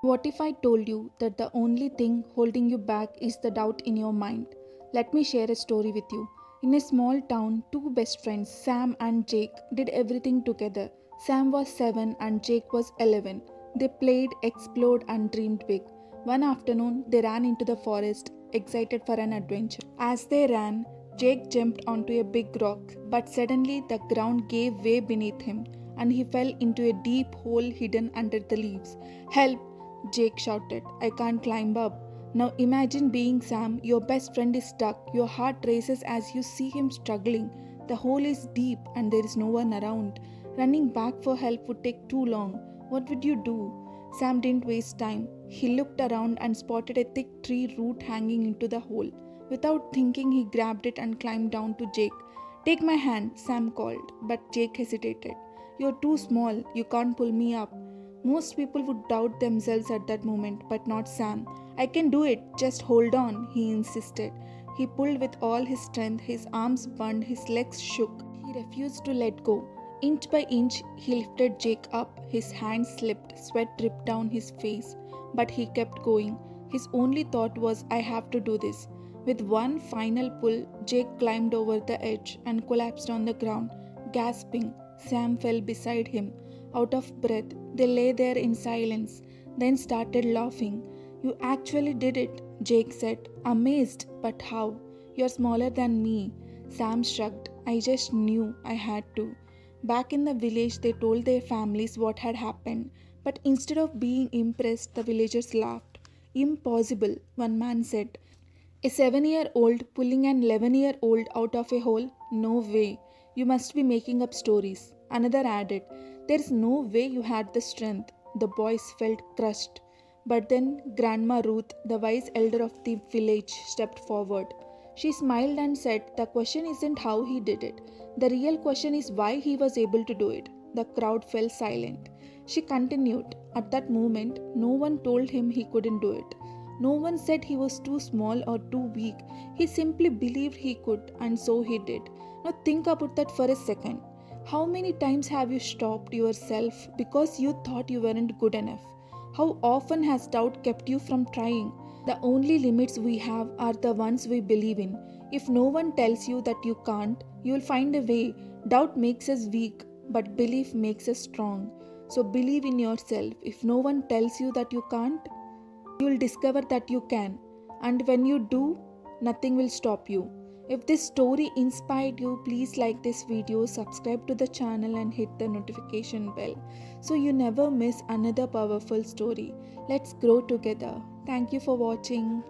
What if I told you that the only thing holding you back is the doubt in your mind? Let me share a story with you. In a small town, two best friends, Sam and Jake, did everything together. Sam was 7 and Jake was 11. They played, explored, and dreamed big. One afternoon, they ran into the forest, excited for an adventure. As they ran, Jake jumped onto a big rock, but suddenly the ground gave way beneath him and he fell into a deep hole hidden under the leaves. Help! Jake shouted. I can't climb up. Now imagine being Sam, your best friend is stuck, your heart races as you see him struggling. The hole is deep and there is no one around. Running back for help would take too long. What would you do? Sam didn't waste time. He looked around and spotted a thick tree root hanging into the hole. Without thinking, he grabbed it and climbed down to Jake. Take my hand, Sam called, but Jake hesitated. You're too small, you can't pull me up. Most people would doubt themselves at that moment, but not Sam. I can do it, just hold on, he insisted. He pulled with all his strength, his arms burned, his legs shook. He refused to let go. Inch by inch, he lifted Jake up. His hands slipped, sweat dripped down his face, but he kept going. His only thought was, I have to do this. With one final pull, Jake climbed over the edge and collapsed on the ground, gasping. Sam fell beside him. Out of breath, they lay there in silence, then started laughing. You actually did it, Jake said, amazed. But how? You're smaller than me. Sam shrugged. I just knew I had to. Back in the village, they told their families what had happened, but instead of being impressed, the villagers laughed. Impossible, one man said. A 7-year-old pulling an 11-year-old out of a hole? No way. You must be making up stories. Another added, there's no way you had the strength. The boys felt crushed. But then Grandma Ruth, the wise elder of the village, stepped forward. She smiled and said, the question isn't how he did it. The real question is why he was able to do it. The crowd fell silent. She continued, at that moment, no one told him he couldn't do it. No one said he was too small or too weak. He simply believed he could, and so he did. Now think about that for a second. How many times have you stopped yourself because you thought you weren't good enough? How often has doubt kept you from trying? The only limits we have are the ones we believe in. If no one tells you that you can't, you will find a way. Doubt makes us weak, but belief makes us strong. So believe in yourself. If no one tells you that you can't, you will discover that you can. And when you do, nothing will stop you. If this story inspired you, please like this video, subscribe to the channel and hit the notification bell so you never miss another powerful story. Let's grow together. Thank you for watching.